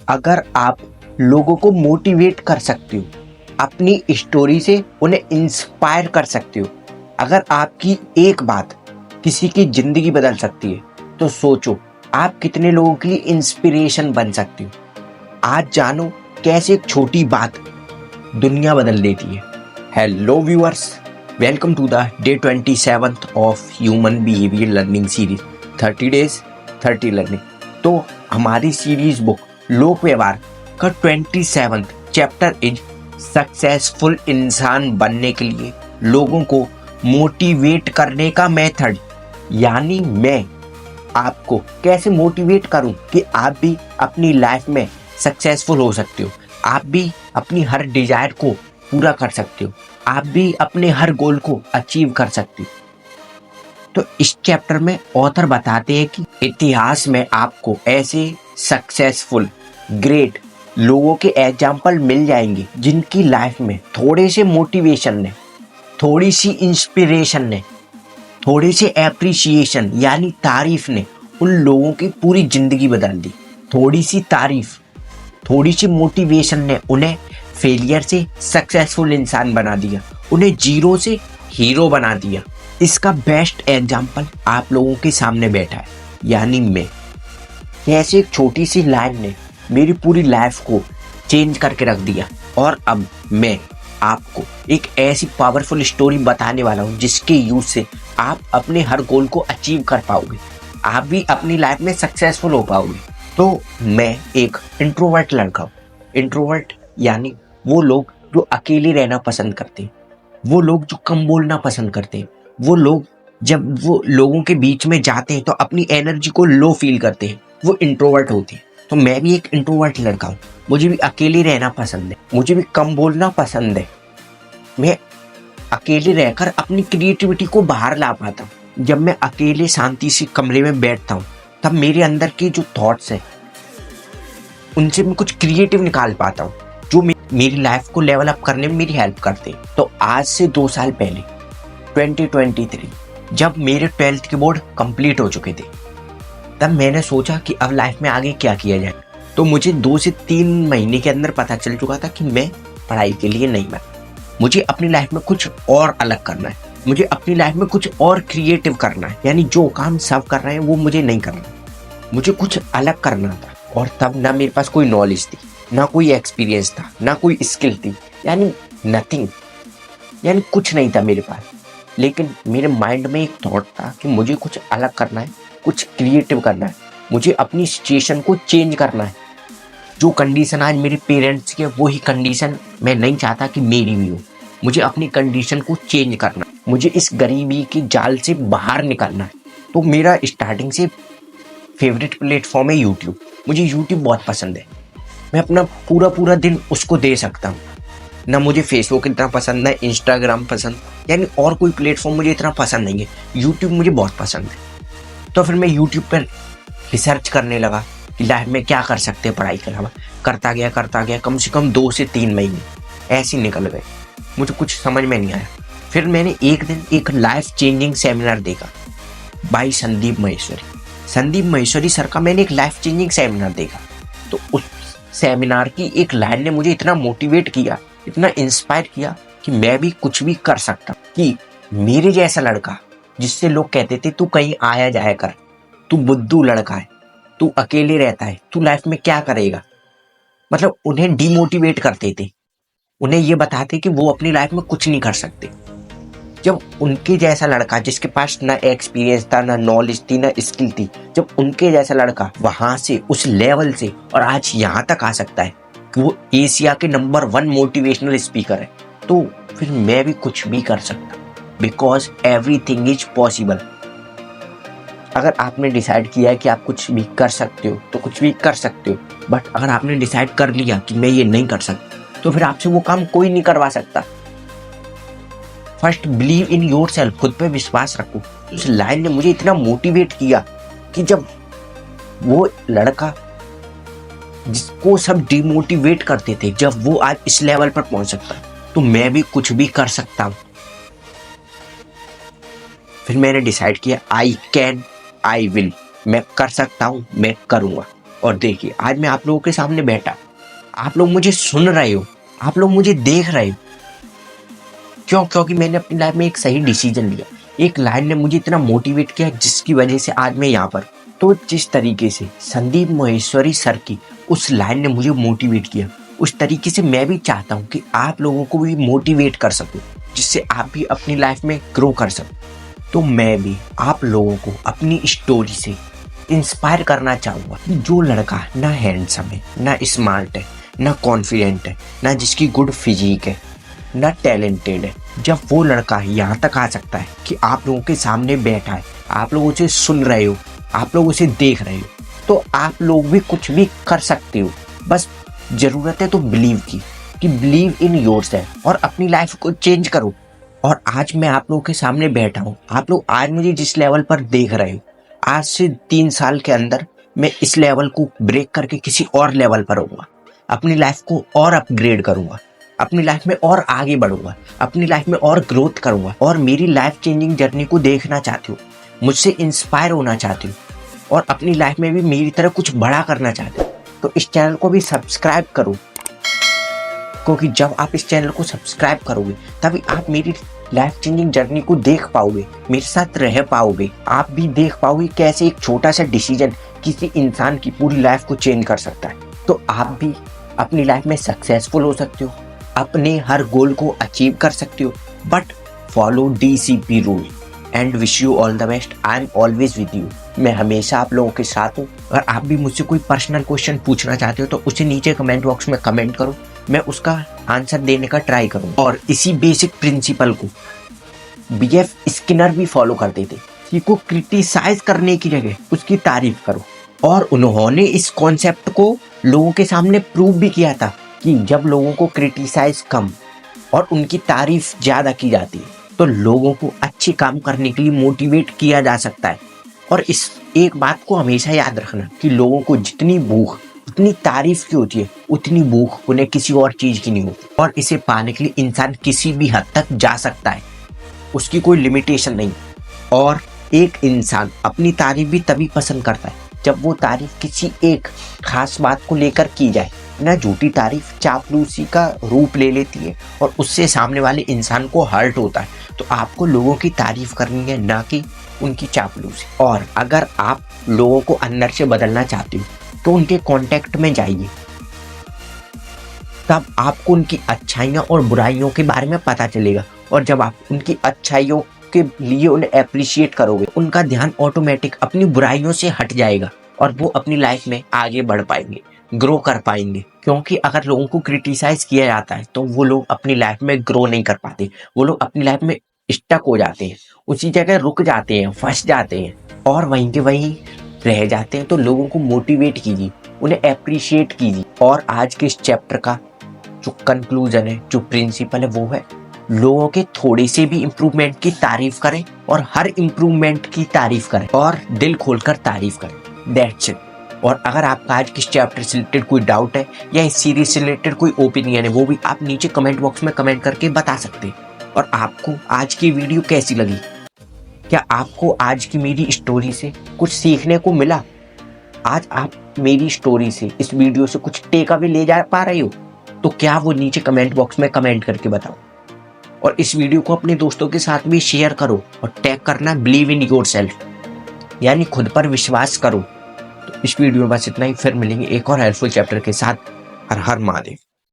अगर आप लोगों को मोटिवेट कर सकते हो, अपनी स्टोरी से उन्हें इंस्पायर कर सकते हो, अगर आपकी एक बात किसी की जिंदगी बदल सकती है, तो सोचो आप कितने लोगों के लिए इंस्पिरेशन बन सकते हो। आज जानो कैसे एक छोटी बात दुनिया बदल देती है। Hello viewers, welcome to the day 27th of human behaviour learning series 30 days 30 learning. तो हमारी सीरीज बुक लोक व्यवहार का 27th चैप्टर इज सक्सेसफुल इंसान बनने के लिए लोगों को मोटिवेट करने का मेथड, यानी मैं आपको कैसे मोटिवेट करूं कि आप भी अपनी लाइफ में सक्सेसफुल हो सकते हो, आप भी अपनी हर डिजायर को पूरा कर सकते हो, आप भी अपने हर गोल को अचीव कर सकते हो। तो इस चैप्टर में ऑथर बताते हैं कि इतिहास में आपको ऐसे सक्सेसफुल ग्रेट लोगों के एग्जाम्पल मिल जाएंगे जिनकी लाइफ में थोड़े से मोटिवेशन ने, थोड़ी सी इंस्पिरेशन ने, थोड़ी सी एप्रिसिएशन यानी तारीफ ने उन लोगों की पूरी जिंदगी बदल दी। थोड़ी सी तारीफ, थोड़ी सी मोटिवेशन ने उन्हें फेलियर से सक्सेसफुल इंसान बना दिया, उन्हें जीरो से हीरो बना दिया। इसका बेस्ट एग्जाम्पल आप लोगों के सामने बैठा है, यानी मैं। कैसे एक छोटी सी लाइन ने मेरी पूरी लाइफ को चेंज करके रख दिया, और अब मैं आपको एक ऐसी पावरफुल स्टोरी बताने वाला हूँ जिसके यूज से आप अपने हर गोल को अचीव कर पाओगे, आप भी अपनी लाइफ में सक्सेसफुल हो पाओगे। तो मैं एक इंट्रोवर्ट लड़का हूँ। इंट्रोवर्ट यानी वो लोग जो अकेले रहना पसंद करते हैं, वो लोग जो कम बोलना पसंद करते हैं, वो लोग जब वो लोगों के बीच में जाते हैं तो अपनी एनर्जी को लो फील करते हैं, वो इंट्रोवर्ट होते हैं। तो मैं भी एक इंट्रोवर्ट लड़का हूँ, मुझे भी अकेले रहना पसंद है, मुझे भी कम बोलना पसंद है। मैं अकेले रहकर अपनी क्रिएटिविटी को बाहर ला पाता हूँ। जब मैं अकेले शांति से कमरे में बैठता हूँ तब मेरे अंदर के जो थॉट्स हैं उनसे मैं कुछ क्रिएटिव निकाल पाता हूँ जो मेरी लाइफ को लेवल अप करने में मेरी हेल्प करते हैं। तो आज से 2 साल पहले 2023 जब मेरे 12th के बोर्ड कंप्लीट हो चुके थे, तब मैंने सोचा कि अब लाइफ में आगे क्या किया जाए। तो मुझे 2 से 3 महीने के अंदर पता चल चुका था कि मैं पढ़ाई के लिए नहीं बना, मुझे अपनी लाइफ में कुछ और अलग करना है, मुझे अपनी लाइफ में कुछ और क्रिएटिव करना है, यानी जो काम सब कर रहे हैं वो मुझे नहीं करना, मुझे कुछ अलग करना था। और तब ना मेरे पास कोई नॉलेज थी, ना कोई एक्सपीरियंस था, ना कोई स्किल थी, यानी नथिंग, यानी कुछ नहीं था मेरे पास। लेकिन मेरे माइंड में एक थॉट था कि मुझे कुछ अलग करना है, कुछ क्रिएटिव करना है, मुझे अपनी सिचुएशन को चेंज करना है। जो कंडीशन आज मेरे पेरेंट्स की है वही कंडीशन मैं नहीं चाहता कि मेरी भी हो। मुझे अपनी कंडीशन को चेंज करना है, मुझे इस गरीबी के जाल से बाहर निकलना है। तो मेरा स्टार्टिंग से फेवरेट प्लेटफॉर्म है यूट्यूब। मुझे यूट्यूब बहुत पसंद है, मैं अपना पूरा दिन उसको दे सकता हूँ। ना मुझे फेसबुक इतना पसंद है, इंस्टाग्राम पसंद, यानी और कोई प्लेटफॉर्म मुझे इतना पसंद नहीं है, यूट्यूब मुझे बहुत पसंद है। तो फिर मैं यूट्यूब पर रिसर्च करने लगा कि लाइफ में क्या कर सकते हैं पढ़ाई के अलावा। करता गया, कम से कम 2 से 3 महीने ऐसे ही निकल गए, मुझे कुछ समझ में नहीं आया। फिर मैंने एक दिन एक लाइफ चेंजिंग सेमिनार देखा बाई संदीप महेश्वरी सर का। मैंने एक लाइफ चेंजिंग सेमिनार देखा, तो उस सेमिनार की एक लाइन ने मुझे इतना मोटिवेट किया, इतना इंस्पायर किया कि मैं भी कुछ भी कर सकता, कि मेरे जैसा लड़का जिससे लोग कहते थे तू कहीं आया जाया कर, तू बुद्धू लड़का है, तू अकेले रहता है, तू लाइफ में क्या करेगा, मतलब उन्हें डिमोटिवेट करते थे, उन्हें ये बताते कि वो अपनी लाइफ में कुछ नहीं कर सकते। जब उनके जैसा लड़का जिसके पास ना एक्सपीरियंस था, ना नॉलेज थी, ना स्किल थी, जब उनके जैसा लड़का वहां से उस लेवल से और आज यहाँ तक आ सकता है कि वो एशिया के नंबर 1 मोटिवेशनल स्पीकर है, तो फिर मैं भी कुछ भी कर सकता, बिकॉज एवरीथिंग इज पॉसिबल। अगर आपने डिसाइड किया है कि आप कुछ भी कर सकते हो तो कुछ भी कर सकते हो, बट अगर आपने डिसाइड कर लिया कि मैं ये नहीं कर सकता तो फिर आपसे वो काम कोई नहीं करवा सकता। First believe in your self, खुद पे विश्वास रखो। उस लाइन ने मुझे इतना मोटिवेट किया कि जब वो लड़का जिसको सब डिमोटिवेट करते थे, जब वो आज इस लेवल पर पहुंच सकता है, तो मैं भी कुछ भी कर सकता हूं। फिर मैंने डिसाइड किया आई कैन, आई विल, मैं कर सकता हूं, मैं करूंगा। और देखिए आज मैं आप लोगों के सामने बैठा, आप लोग मुझे सुन रहे हो, आप लोग मुझे देख रहे हो। क्यों? क्योंकि मैंने अपनी लाइफ में एक सही डिसीजन लिया। एक लाइन ने मुझे इतना मोटिवेट किया जिसकी वजह से आज मैं यहाँ पर। तो जिस तरीके से संदीप माहेश्वरी सर की उस लाइन ने मुझे मोटिवेट किया, उस तरीके से मैं भी चाहता हूँ कि आप लोगों को भी मोटिवेट कर सकूँ, जिससे आप भी अपनी लाइफ में ग्रो कर सको। तो मैं भी आप लोगों को अपनी स्टोरी से इंस्पायर करना चाहूँगा कि जो लड़का ना हैंडसम है, ना स्मार्ट है, ना कॉन्फिडेंट है, ना जिसकी गुड फिजिक है, ना टैलेंटेड है, जब वो लड़का यहाँ तक आ सकता है कि आप लोगों के सामने बैठा है, आप लोग उसे सुन रहे हो, आप लोग उसे देख रहे हो, तो आप लोग भी कुछ भी कर सकते हो। बस जरूरत है तो बिलीव की, कि बिलीव इन योरसेल्फ और अपनी लाइफ को चेंज करो। और आज मैं आप लोगों के सामने बैठा हूँ, आप लोग आज मुझे जिस लेवल पर देख रहे हो, आज से 3 साल के अंदर मैं इस लेवल को ब्रेक करके किसी और लेवल पर होऊंगा, अपनी लाइफ को और अपग्रेड करूंगा, अपनी लाइफ में और आगे बढ़ूंगा, अपनी लाइफ में और ग्रोथ करूंगा। और मेरी लाइफ चेंजिंग जर्नी को देखना चाहती हो, मुझसे इंस्पायर होना चाहती हो और अपनी लाइफ में भी मेरी तरह कुछ बड़ा करना चाहते हो, तो इस चैनल को भी सब्सक्राइब करो, क्योंकि जब आप इस चैनल को सब्सक्राइब करोगे तभी आप मेरी लाइफ चेंजिंग जर्नी को देख पाओगे, मेरे साथ रह पाओगे। आप भी देख पाओगे कैसे एक छोटा सा डिसीजन किसी इंसान की पूरी लाइफ को चेंज कर सकता है। तो आप भी अपनी लाइफ में सक्सेसफुल हो सकते हो, अपने हर गोल को अचीव कर सकते हो, but follow DCP rule and wish you all the best. I am always with you. मैं हमेशा आप लोगों के साथ हूँ। अगर आप भी मुझसे कोई पर्सनल क्वेश्चन पूछना चाहते हो तो उसे नीचे कमेंट बॉक्स में कमेंट करो, मैं उसका आंसर देने का ट्राई करूँगा। और इसी बेसिक प्रिंसिपल को BF स्किनर भी फॉलो करते थे कि को क्रिटिसाइज करने की जगह उसकी तारीफ करो। और उन्होंने इस कॉन्सेप्ट को लोगों के सामने प्रूव भी किया था कि जब लोगों को क्रिटिसाइज कम और उनकी तारीफ ज़्यादा की जाती है तो लोगों को अच्छे काम करने के लिए मोटिवेट किया जा सकता है। और इस एक बात को हमेशा याद रखना कि लोगों को जितनी भूख उतनी तारीफ की होती है, उतनी भूख उन्हें किसी और चीज़ की नहीं होती। और इसे पाने के लिए इंसान किसी भी हद तक जा सकता है, उसकी कोई लिमिटेशन नहीं। और एक इंसान अपनी तारीफ भी तभी पसंद करता है जब वो तारीफ किसी एक खास बात को लेकर की जाए, ना झूठी तारीफ चापलूसी का रूप ले लेती है और उससे सामने वाले इंसान को हर्ट होता है। तो आपको लोगों की तारीफ करनी है, ना कि उनकी चापलूसी। और अगर आप लोगों को अंदर से बदलना चाहते हो तो उनके कांटेक्ट में जाइए, तब आपको उनकी अच्छाइयाँ और बुराइयों के बारे में पता चलेगा। और जब आप उनकी अच्छाइयों के लिए उन्हें अप्रिशिएट करोगे, उनका ध्यान ऑटोमेटिक अपनी बुराइयों से हट जाएगा और वो अपनी लाइफ में आगे बढ़ पाएंगे, ग्रो कर पाएंगे। क्योंकि अगर लोगों को क्रिटिसाइज किया जाता है तो वो लोग अपनी लाइफ में ग्रो नहीं कर पाते, वो लोग अपनी लाइफ में स्टक हो जाते हैं, उसी जगह रुक जाते हैं, फंस जाते हैं और वहीं के वहीं रह जाते हैं। तो लोगों को मोटिवेट कीजिए, उन्हें अप्रिशिएट कीजिए। और आज के इस चैप्टर का जो कंक्लूजन है, जो प्रिंसिपल है, वो है लोगों के थोड़े से भी इम्प्रूवमेंट की तारीफ करें और हर इम्प्रूवमेंट की तारीफ करें और दिल खोलकर तारीफ करें। That's it. और अगर आपका आज किस चैप्टर से रिलेटेड कोई डाउट है या इस सीरीज से रिलेटेड कोई ओपिनियन है, वो भी आप नीचे कमेंट बॉक्स में कमेंट करके बता सकते हैं। और आपको आज की वीडियो कैसी लगी? क्या आपको आज की मेरी स्टोरी से कुछ सीखने को मिला? आज आप मेरी स्टोरी से, इस वीडियो से कुछ टेक अवे ले जा पा रहे हो? तो क्या वो नीचे कमेंट बॉक्स में कमेंट करके बताओ। और इस वीडियो को अपने दोस्तों के साथ भी शेयर करो और टैग करना बिलीव इन योरसेल्फ, यानी खुद पर विश्वास करो। तो इस वीडियो में बस इतना ही, फिर मिलेंगे एक और हेल्पफुल चैप्टर के साथ। हर हर महादेव।